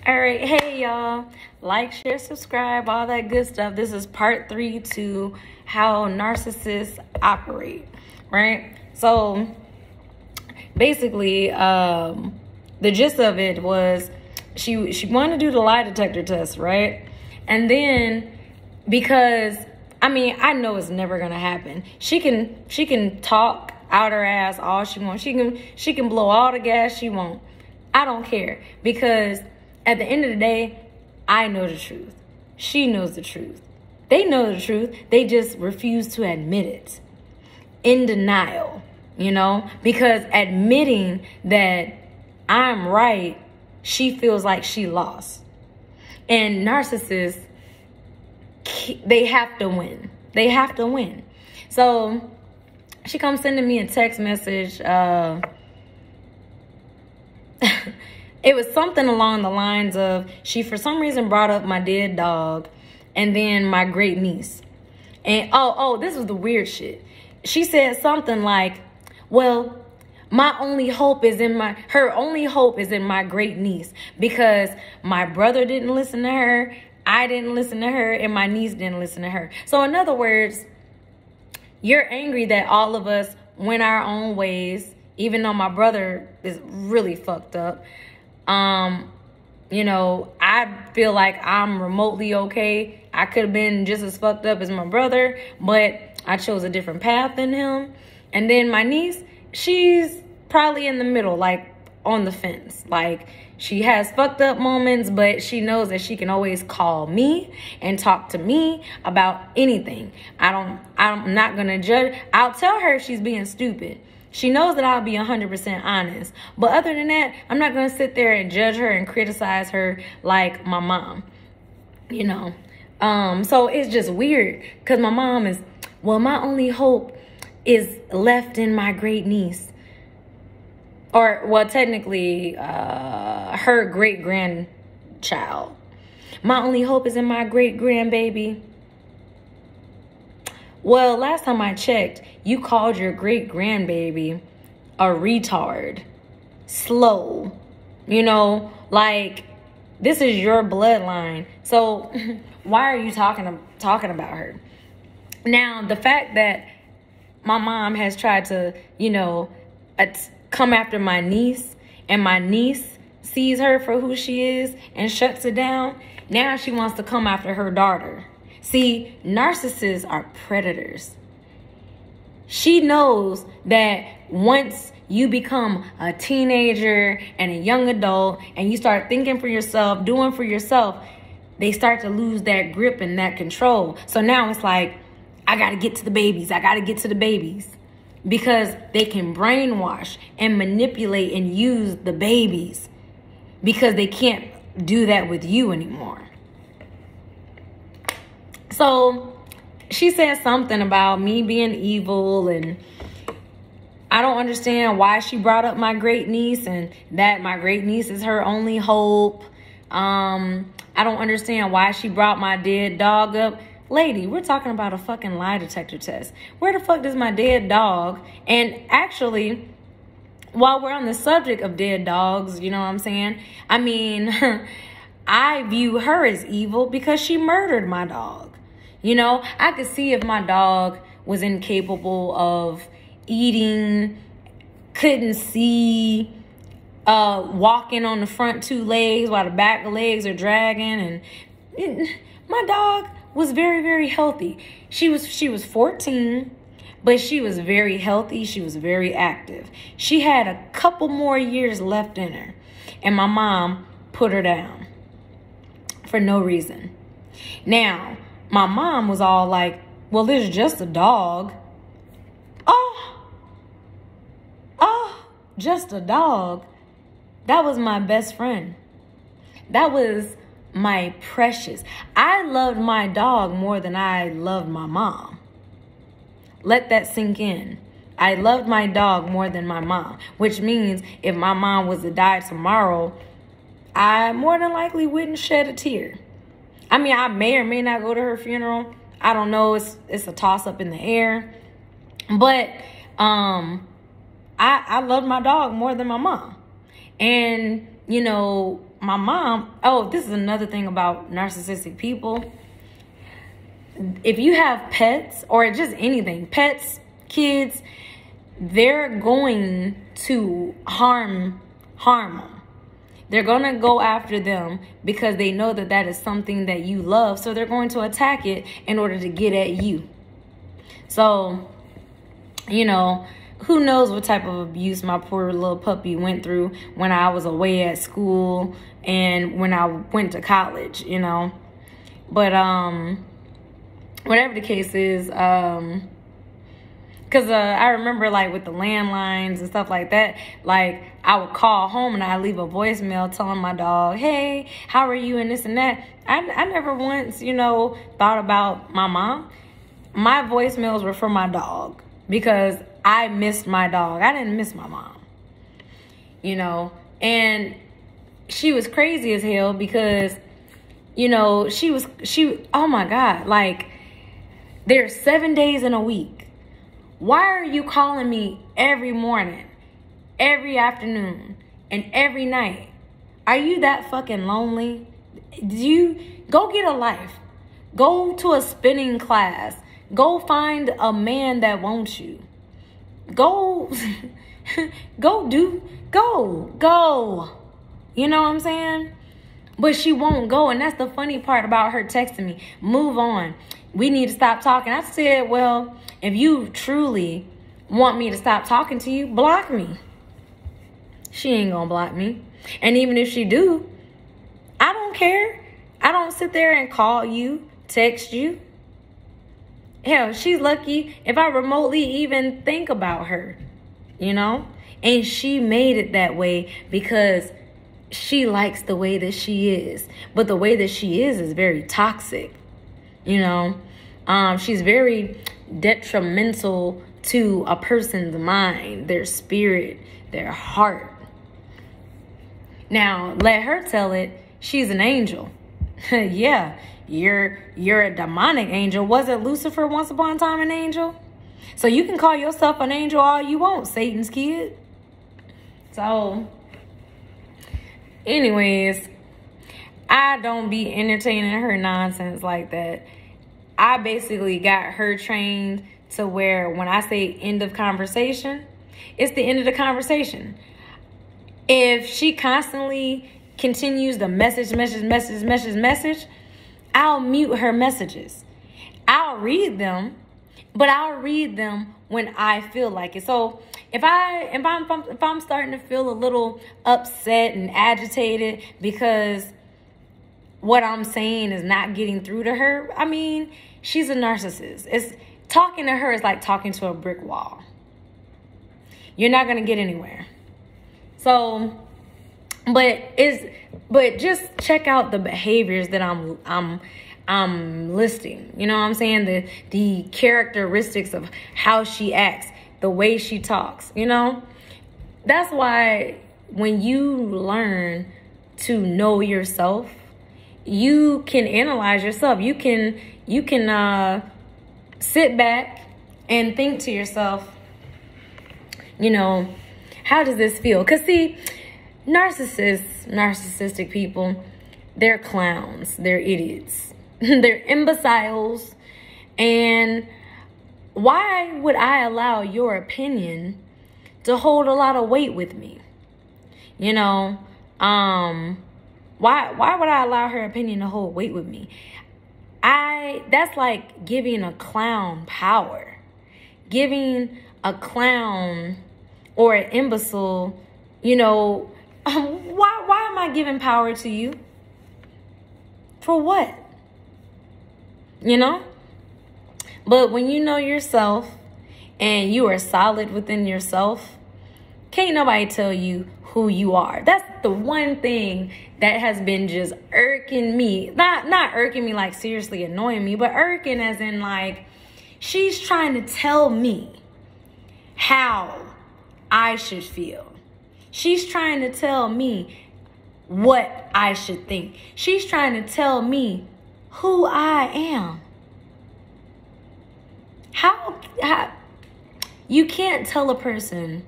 All right, hey y'all, like, share, subscribe, all that good stuff. This is part 3 to how narcissists operate, right? So basically, the gist of it was she wanted to do the lie detector test, right? And then because I know it's never gonna happen. She can talk out her ass all she wants. She can blow all the gas she wants. I don't care, because at the end of the day, I know the truth. She knows the truth. They know the truth. They just refuse to admit it. In denial, because admitting that I'm right, she feels like she lost. And narcissists, they have to win. They have to win. So she comes sending me a text message. It was something along the lines of, she for some reason brought up my dead dog and then my great niece. And this was the weird shit. She said something like, well, her only hope is in my great niece, because my brother didn't listen to her, I didn't listen to her, and my niece didn't listen to her. So in other words, you're angry that all of us went our own ways, even though my brother is really fucked up. I feel like I'm remotely okay. I could have been just as fucked up as my brother, but I chose a different path than him. And then my niece, she's probably in the middle, like on the fence. Like, she has fucked up moments, but she knows that she can always call me and talk to me about anything. I'm not gonna judge. I'll tell her she's being stupid. She knows that I'll be 100% honest. But other than that, I'm not going to sit there and judge her and criticize her like my mom, So it's just weird, because my mom is, well, my only hope is left in my great niece. Or, well, technically, her great grandchild. My only hope is in my great grandbaby. Well, last time I checked, you called your great grandbaby a retard, slow, like, this is your bloodline. So why are you talking about her? Now, the fact that my mom has tried to, come after my niece, and my niece sees her for who she is and shuts it down, now she wants to come after her daughter. See, narcissists are predators. She knows that once you become a teenager and a young adult and you start thinking for yourself, doing for yourself, they start to lose that grip and that control. So now it's like, I got to get to the babies. I got to get to the babies. Because they can brainwash and manipulate and use the babies, because they can't do that with you anymore. So she said something about me being evil, and I don't understand why she brought up my great niece and that my great niece is her only hope. I don't understand why she brought my dead dog up. Lady, we're talking about a fucking lie detector test. Where the fuck does my dead dog? And actually, while we're on the subject of dead dogs, you know what I'm saying? I view her as evil because she murdered my dog. I could see if my dog was incapable of eating, couldn't see, walking on the front 2 legs while the back legs are dragging. And my dog was very, very healthy. She was 14, but she was very healthy. She was very active. She had a couple more years left in her. And my mom put her down for no reason. Now, my mom was all like, well, there's just a dog. Just a dog. That was my best friend. That was my precious. I loved my dog more than I loved my mom. Let that sink in. I loved my dog more than my mom, which means if my mom was to die tomorrow, I more than likely wouldn't shed a tear. I may or may not go to her funeral. I don't know. It's a toss up in the air. But I loved my dog more than my mom. And, my mom, oh, this is another thing about narcissistic people. If you have pets or just anything, pets, kids, they're going to harm them. They're going to go after them because they know that that is something that you love. So they're going to attack it in order to get at you. So, you know, who knows what type of abuse my poor little puppy went through when I was away at school and when I went to college, you know. But whatever the case is, because I remember, like, with the landlines and stuff like that, like, I would call home and I'd leave a voicemail telling my dog, hey, how are you, and this and that. I never once, you know, thought about my mom. My voicemails were for my dog because I missed my dog. I didn't miss my mom, you know. And she was crazy as hell because, you know, she, oh my God, like, there's 7 days in a week. Why are you calling me every morning, every afternoon, and every night? Are you that fucking lonely? Do you go get a life? Go to a spinning class. Go find a man that wants you. Go, go. You know what I'm saying? But she won't go. And that's the funny part about her texting me. Move on. We need to stop talking. I said, well, if you truly want me to stop talking to you, block me. She ain't gonna block me. And even if she do, I don't care. I don't sit there and call you, text you. Hell, she's lucky if I remotely even think about her, you know? And she made it that way because she likes the way that she is. But the way that she is very toxic, you know? She's very detrimental to a person's mind, their spirit, their heart. Now, let her tell it, she's an angel. Yeah, you're a demonic angel. Wasn't Lucifer once upon a time an angel? So you can call yourself an angel all you want, Satan's kid. So, anyways, I don't be entertaining her nonsense like that. I basically got her trained to where when I say end of conversation, it's the end of the conversation. If she constantly continues the message, I'll mute her messages. I'll read them, but I'll read them when I feel like it. So if I'm starting to feel a little upset and agitated because what I'm saying is not getting through to her, I mean, she's a narcissist. It's talking to her is like talking to a brick wall. You're not gonna get anywhere. So, but just check out the behaviors that I'm listing. You know what I'm saying? The characteristics of how she acts, the way she talks, you know? That's why when you learn to know yourself, you can analyze yourself. You can sit back and think to yourself, you know, how does this feel? Because see, narcissistic people, they're clowns, they're idiots, they're imbeciles. And why would I allow your opinion to hold a lot of weight with me? You know, why would I allow her opinion to hold weight with me? That's like giving a clown power. Giving a clown or an imbecile, you know, why am I giving power to you? For what? You know? But when you know yourself and you are solid within yourself, can't nobody tell you who you are. That's the one thing that has been just irking me. Not irking me like seriously annoying me, but irking as in like she's trying to tell me how I should feel. She's trying to tell me what I should think. She's trying to tell me who I am. How you can't tell a person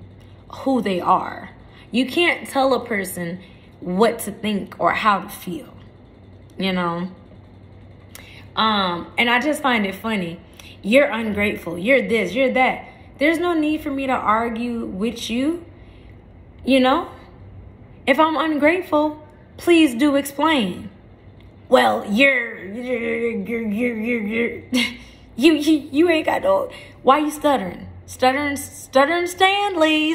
who they are. You can't tell a person what to think or how to feel, you know? And I just find it funny. You're ungrateful. You're this, you're that. There's no need for me to argue with you, you know? If I'm ungrateful, please do explain. Well, you're you ain't got no, why you stuttering? Stuttering Stanley.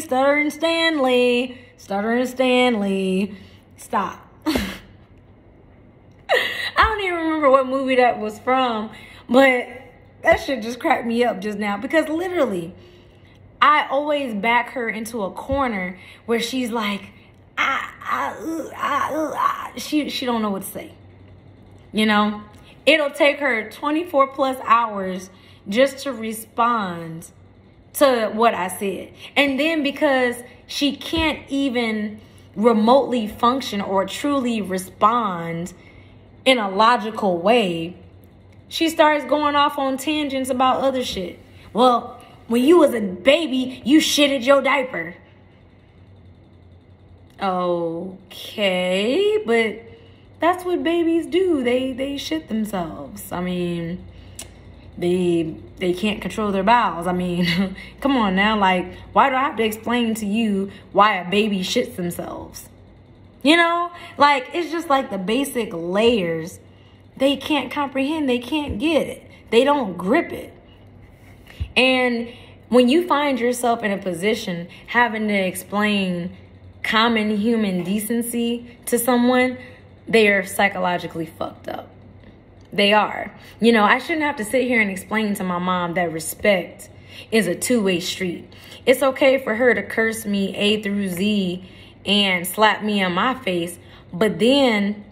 Stop. I don't even remember what movie that was from, but that shit just cracked me up just now, because literally I always back her into a corner where she's like, she don't know what to say. You know, it'll take her 24 plus hours just to respond to what I said. And then because she can't even remotely function or truly respond in a logical way, she starts going off on tangents about other shit. Well, when you was a baby, you shitted your diaper. Okay, but that's what babies do. They shit themselves. I mean, they can't control their bowels. I mean, come on now. Like, why do I have to explain to you why a baby shits themselves? You know, like, it's just like the basic layers. They can't comprehend. They can't get it. They don't grip it. And when you find yourself in a position having to explain common human decency to someone, they are psychologically fucked up. They are. You know, I shouldn't have to sit here and explain to my mom that respect is a two-way street. It's okay for her to curse me A through Z and slap me in my face. But then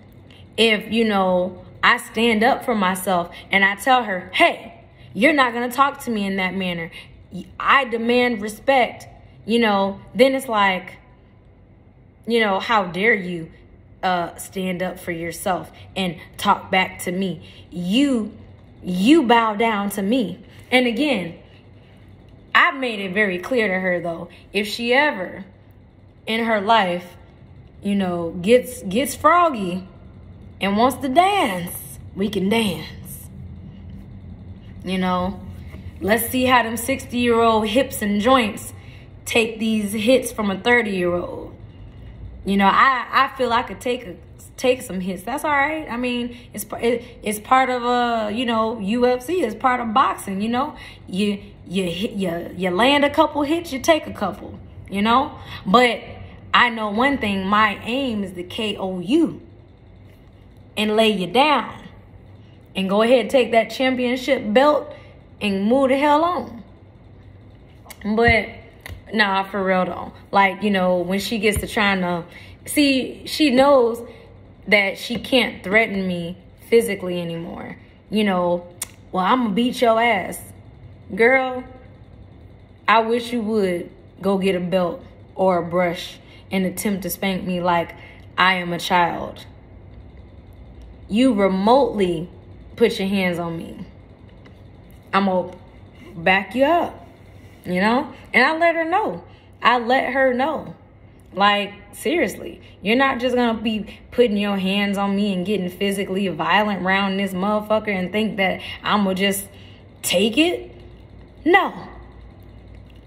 if, you know, I stand up for myself and I tell her, hey, you're not going to talk to me in that manner, I demand respect, you know, then it's like, you know, how dare you stand up for yourself and talk back to me. You bow down to me. And again, I've made it very clear to her, though, if she ever in her life, you know, gets froggy and wants to dance, we can dance. You know, let's see how them 60-year-old hips and joints take these hits from a 30-year-old. You know, I feel I could take some hits. That's all right. I mean, it's part of you know, UFC. It's part of boxing. You know, you land a couple hits, you take a couple. You know, but I know one thing. My aim is to KO you and lay you down and go ahead and take that championship belt and move the hell on. But nah, for real though. Like, you know, when she gets to trying to see, she knows that she can't threaten me physically anymore. You know, well, I'm gonna beat your ass. Girl, I wish you would go get a belt or a brush and attempt to spank me like I am a child. You remotely put your hands on me, I'm gonna back you up, you know? And I let her know. Like, seriously, you're not just gonna be putting your hands on me and getting physically violent around this motherfucker and think that I'm gonna just take it. No,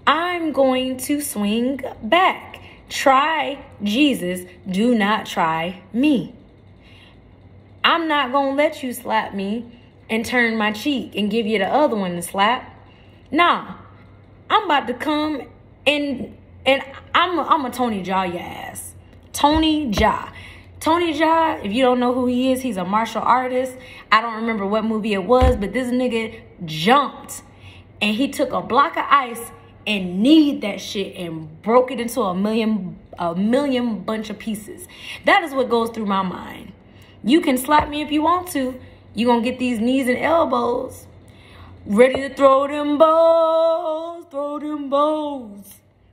I'm going to swing back. Try Jesus, do not try me. I'm not gonna let you slap me and turn my cheek and give you the other one to slap. Nah, I'm about to come and I'm a Tony Jaa your ass. Tony Jaa. Tony Jaa, if you don't know who he is, he's a martial artist. I don't remember what movie it was, but this nigga jumped and he took a block of ice and kneed that shit and broke it into a million bunch of pieces. That is what goes through my mind. You can slap me if you want to. You gonna get these knees and elbows ready to throw them bows,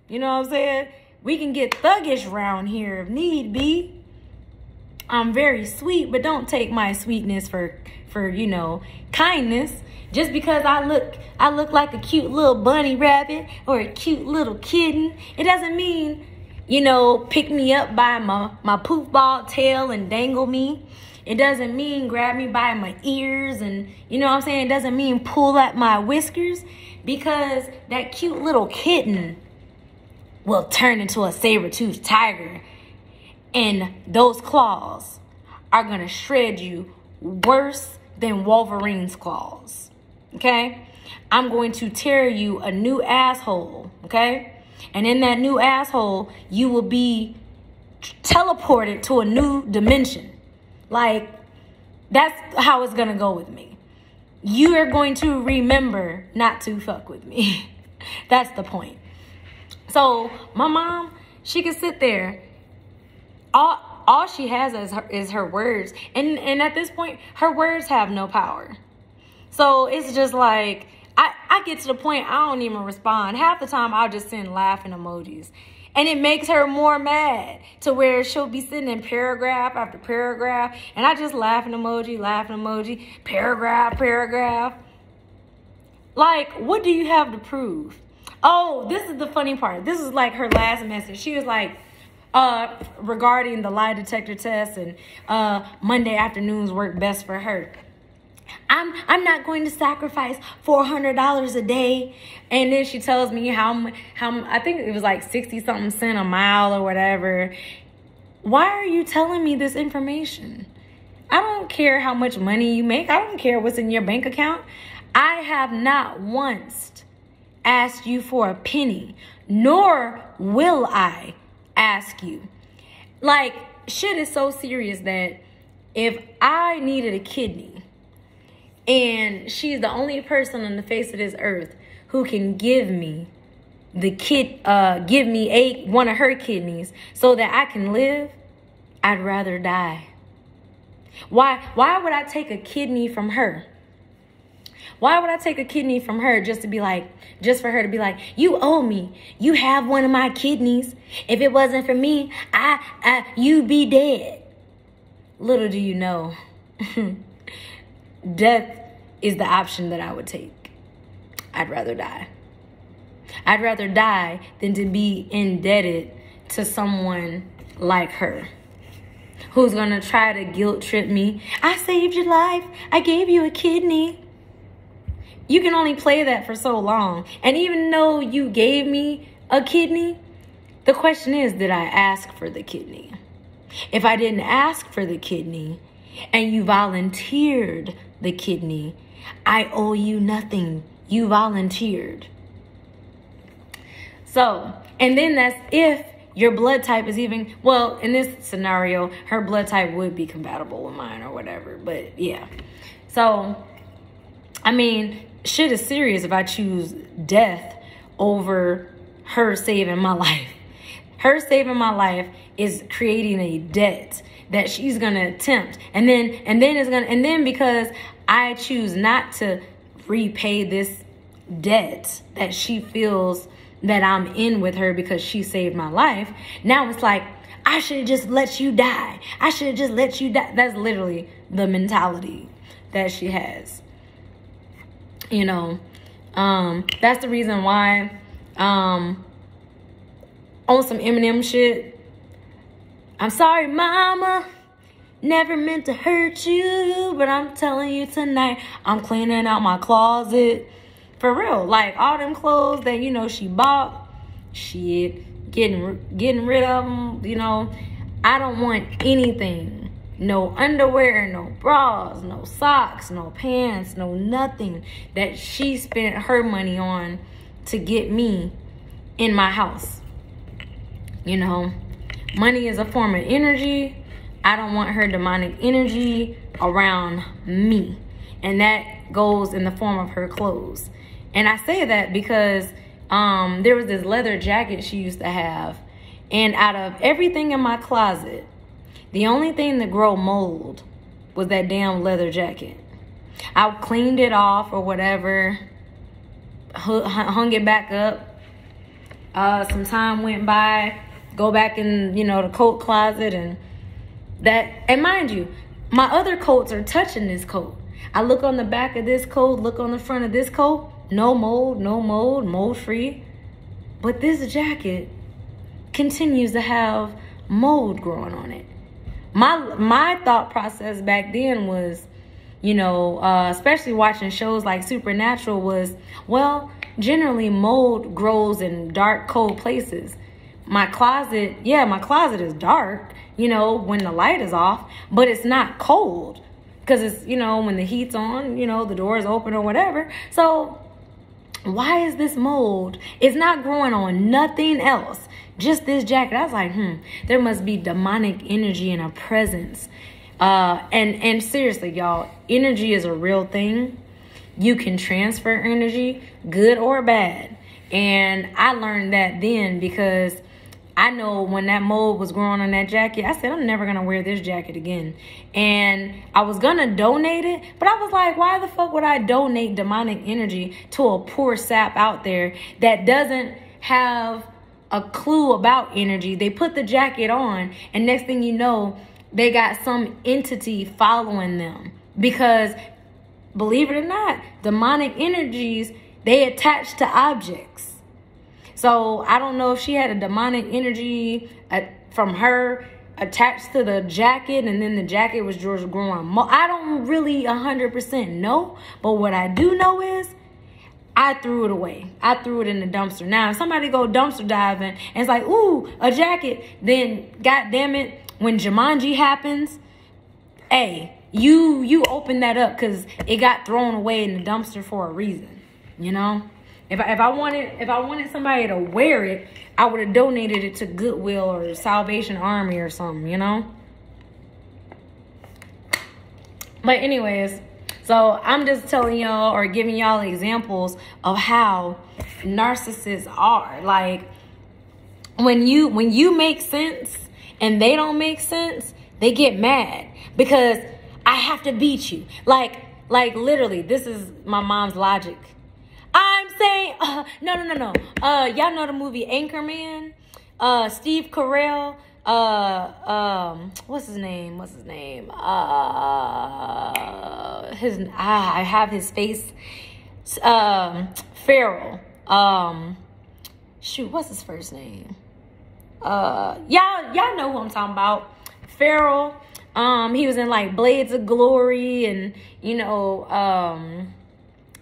You know what I'm saying? We can get thuggish round here if need be. I'm very sweet, but don't take my sweetness for you know, kindness. Just because I look like a cute little bunny rabbit or a cute little kitten, it doesn't mean you know, pick me up by my poof ball tail and dangle me. It doesn't mean grab me by my ears and, you know what I'm saying? It doesn't mean pull at my whiskers, because that cute little kitten will turn into a saber-toothed tiger. And those claws are going to shred you worse than Wolverine's claws. Okay? I'm going to tear you a new asshole. Okay? And in that new asshole, you will be teleported to a new dimension. Like, that's how it's going to go with me. You are going to remember not to fuck with me. That's the point. So my mom, she can sit there. All she has is her words. And at this point, her words have no power. So it's just like, I get to the point, I don't even respond. Half the time, I'll just send laughing emojis. And it makes her more mad, to where she'll be sending paragraph after paragraph. And I just laughing emoji, paragraph. Like, what do you have to prove? Oh, this is the funny part. This is like her last message. She was like, regarding the lie detector test and Monday afternoons work best for her. I'm not going to sacrifice $400 a day. And then she tells me how I think it was like 60 something cents a mile or whatever. Why are you telling me this information? I don't care how much money you make. I don't care what's in your bank account. I have not once asked you for a penny, nor will I ask you. Like, shit is so serious that if I needed a kidney, and she's the only person on the face of this earth who can give me one of her kidneys so that I can live, I'd rather die. Why would I take a kidney from her? Why would I take a kidney from her just for her to be like, you owe me. You have one of my kidneys. If it wasn't for me, you'd be dead. Little do you know, death is the option that I would take. I'd rather die. I'd rather die than to be indebted to someone like her, who's going to try to guilt trip me. I saved your life. I gave you a kidney. You can only play that for so long. And even though you gave me a kidney, the question is, did I ask for the kidney? If I didn't ask for the kidney and you volunteered the kidney, I owe you nothing. You volunteered. So, and then that's if your blood type is even, well, in this scenario, her blood type would be compatible with mine or whatever. But yeah. So, I mean, shit is serious if I choose death over her saving my life. Her saving my life is creating a debt that she's gonna attempt, and then because I choose not to repay this debt that she feels that I'm in with her because she saved my life, now it's like, I should have just let you die. I should have just let you die. That's literally the mentality that she has. You know, that's the reason why, on some Eminem shit, I'm sorry, mama, never meant to hurt you, but I'm telling you tonight, I'm cleaning out my closet. For real, like all them clothes that, you know, she bought, shit, getting rid of them, you know. I don't want anything. No underwear, no bras, no socks, no pants, no nothing that she spent her money on to get me in my house. You know, money is a form of energy. I don't want her demonic energy around me. And that goes in the form of her clothes. And I say that because there was this leather jacket she used to have. And out of everything in my closet, the only thing that grow mold was that damn leather jacket. I cleaned it off or whatever, hung it back up. Some time went by, go back in, you know, the coat closet, and mind you, my other coats are touching this coat. I look on the back of this coat, look on the front of this coat, no mold, mold free. But this jacket continues to have mold growing on it. My thought process back then was, you know, especially watching shows like Supernatural, was, well, generally mold grows in dark, cold places. My closet is dark, you know, when the light is off, but it's not cold because it's, you know, when the heat's on, you know, the door is open or whatever. So why is this mold? It's not growing on nothing else, just this jacket. I was like, there must be demonic energy and a presence. And seriously, y'all, energy is a real thing. You can transfer energy, good or bad. And I learned that then, because I know when that mold was growing on that jacket, I said, I'm never going to wear this jacket again. And I was going to donate it, but I was like, why the fuck would I donate demonic energy to a poor sap out there that doesn't have a clue about energy? They put the jacket on, and next thing you know, they got some entity following them. Because, believe it or not, demonic energies, they attach to objects. So I don't know if she had a demonic energy from her attached to the jacket, and then the jacket was just growing more. I don't really 100% know, but what I do know is I threw it away. I threw it in the dumpster. Now, if somebody go dumpster diving and it's like, ooh, a jacket, then God damn it, when Jumanji happens, hey, you open that up because it got thrown away in the dumpster for a reason, you know? If I wanted somebody to wear it, I would have donated it to Goodwill or Salvation Army or something, you know? But anyways, so I'm just telling y'all or giving y'all examples of how narcissists are. Like, when you make sense and they don't make sense, they get mad because I have to beat you. Like literally, this is my mom's logic. I'm saying, no. Y'all know the movie Anchorman? Steve Carell. What's his name? I have his face. Farrell. Shoot, what's his first name? Y'all know who I'm talking about. Farrell. He was in like Blades of Glory, and you know,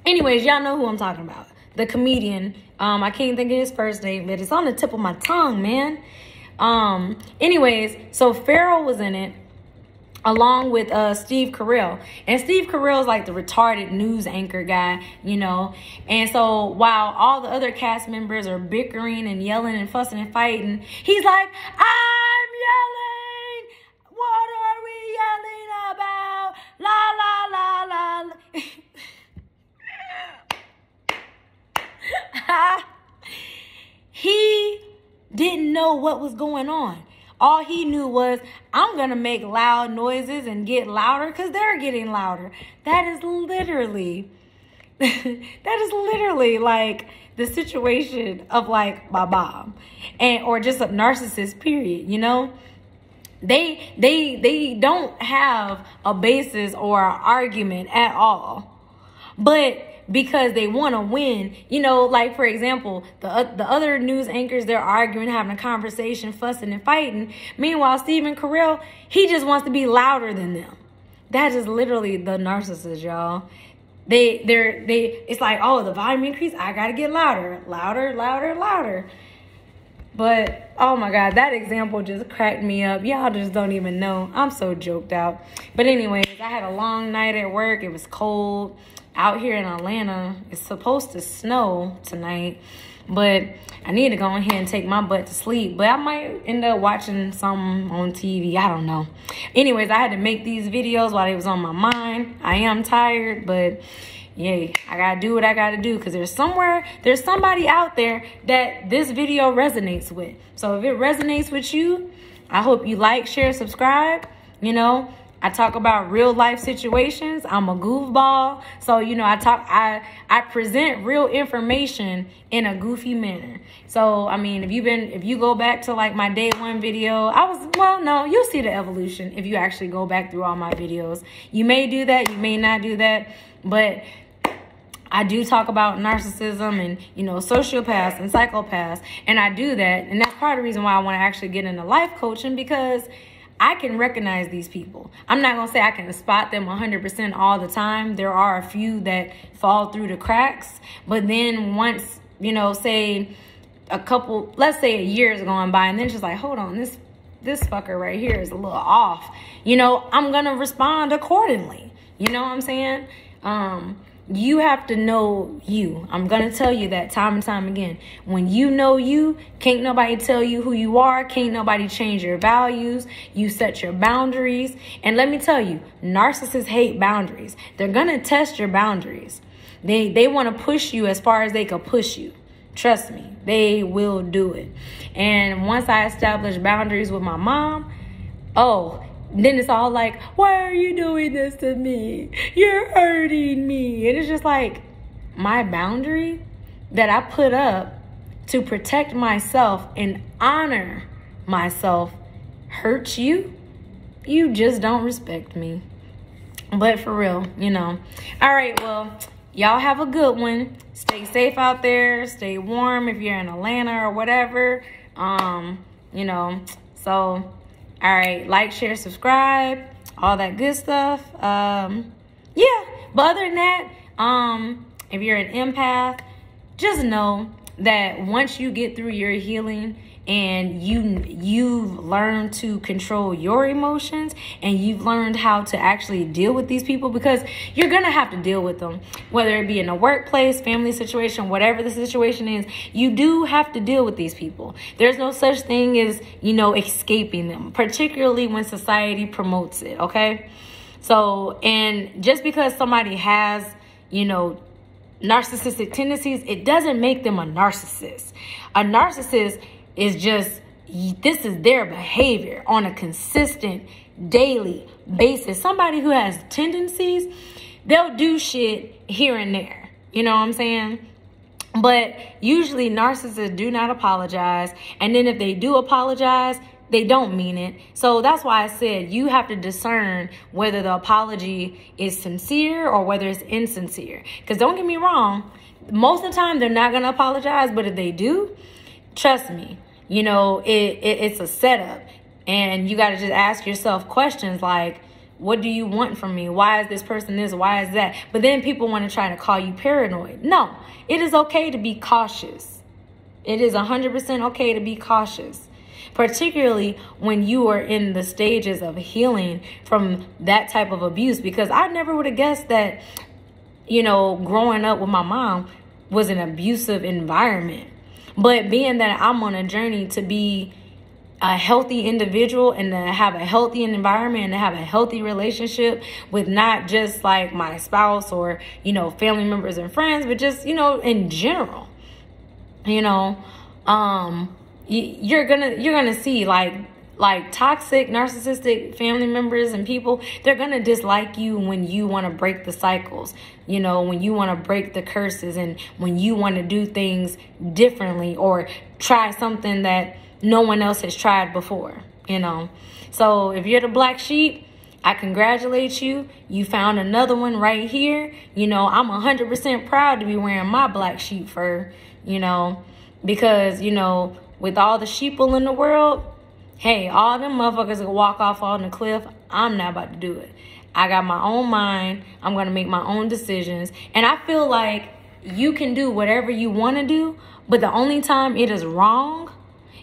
anyways, y'all know who I'm talking about. The comedian. I can't think of his first name, but it's on the tip of my tongue, man. Anyways, so Farrell was in it along with Steve Carell. And Steve Carell is like the retarded news anchor guy, you know. And so while all the other cast members are bickering and yelling and fussing and fighting, he's like, I'm yelling. What are we yelling about? La, la, la, la. He didn't know what was going on. All he knew was, I'm going to make loud noises and get louder because they're getting louder. That is literally like the situation of like my mom, or just a narcissist, period, you know? They don't have a basis or an argument at all. But because they want to win, you know, like for example, the other news anchors, they're arguing, having a conversation, fussing and fighting. Meanwhile, Stephen Carell, he just wants to be louder than them. That is literally the narcissist, y'all. It's like, oh, the volume increase, I gotta get louder. But oh my God, that example just cracked me up. Y'all just don't even know. I'm so joked out. But anyways, I had a long night at work. It was cold. Out here in Atlanta, it's supposed to snow tonight, but I need to go ahead and take my butt to sleep. But I might end up watching something on TV. I don't know. Anyways, I had to make these videos while it was on my mind. I am tired, but yeah, I gotta do what I gotta do, because there's somebody out there that this video resonates with. So if it resonates with you, I hope you like, share, subscribe. You know, I talk about real life situations. I'm a goofball. So, you know, I present real information in a goofy manner. So, I mean, if you go back to like my day one video, you'll see the evolution if you actually go back through all my videos. You may do that, you may not do that, but I do talk about narcissism and, sociopaths and psychopaths. And I do that. And that's part of the reason why I want to actually get into life coaching, because I can recognize these people. I'm not going to say I can spot them 100% all the time. There are a few that fall through the cracks. But then once, say let's say a year is going by, and then it's just like, hold on, this fucker right here is a little off. I'm going to respond accordingly. You know what I'm saying? You have to know you. I'm going to tell you that time and time again. When you know you, can't nobody tell you who you are. Can't nobody change your values. You set your boundaries. And let me tell you, narcissists hate boundaries. They're going to test your boundaries. They want to push you as far as they could push you. Trust me, they will do it. And once I established boundaries with my mom, then it's all like, why are you doing this to me? You're hurting me. And it's just like, my boundary that I put up to protect myself and honor myself hurts you. You just don't respect me. But for real, All right, well, y'all have a good one. Stay safe out there. Stay warm if you're in Atlanta or whatever. So... all right, like, share, subscribe, all that good stuff. Yeah, but other than that, if you're an empath, just know that once you get through your healing and you've learned to control your emotions and you've learned how to actually deal with these people, because you're going to have to deal with them, whether it be in a workplace, family situation, whatever the situation is, you do have to deal with these people. There's no such thing as, escaping them, particularly when society promotes it. Okay. So, and just because somebody has, narcissistic tendencies, it doesn't make them a narcissist. A narcissist is just, this is their behavior on a consistent daily basis. Somebody who has tendencies, they'll do shit here and there. You know what I'm saying? But usually narcissists do not apologize. And then if they do apologize, they don't mean it. So that's why I said you have to discern whether the apology is sincere or whether it's insincere. Because don't get me wrong, most of the time they're not going to apologize. But if they do, trust me, it's a setup. And you got to just ask yourself questions like, what do you want from me? Why is this person this? Why is that? But then people want to try to call you paranoid. No, it is okay to be cautious. It is 100% okay to be cautious, particularly when you are in the stages of healing from that type of abuse. Because I never would have guessed that, growing up with my mom was an abusive environment. But being that I'm on a journey to be a healthy individual and to have a healthy environment and to have a healthy relationship with not just like my spouse or, family members and friends, but just, in general, you're gonna see like toxic, narcissistic family members and people, they're going to dislike you when you want to break the cycles, when you want to break the curses and when you want to do things differently or try something that no one else has tried before, So if you're the black sheep, I congratulate you. You found another one right here. I'm 100% proud to be wearing my black sheep fur, because, with all the sheeple in the world, hey, all them motherfuckers that walk off on the cliff, I'm not about to do it. I got my own mind. I'm going to make my own decisions. And I feel like you can do whatever you want to do, but the only time it is wrong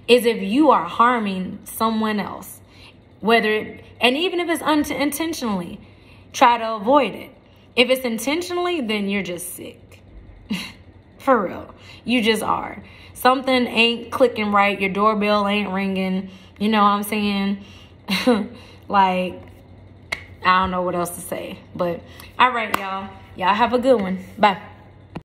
is if you are harming someone else. And even if it's unintentionally, try to avoid it. If it's intentionally, then you're just sick. For real. You just are. Something ain't clicking right. Your doorbell ain't ringing. You know what I'm saying? I don't know what else to say. But all right, y'all. Y'all have a good one. Bye.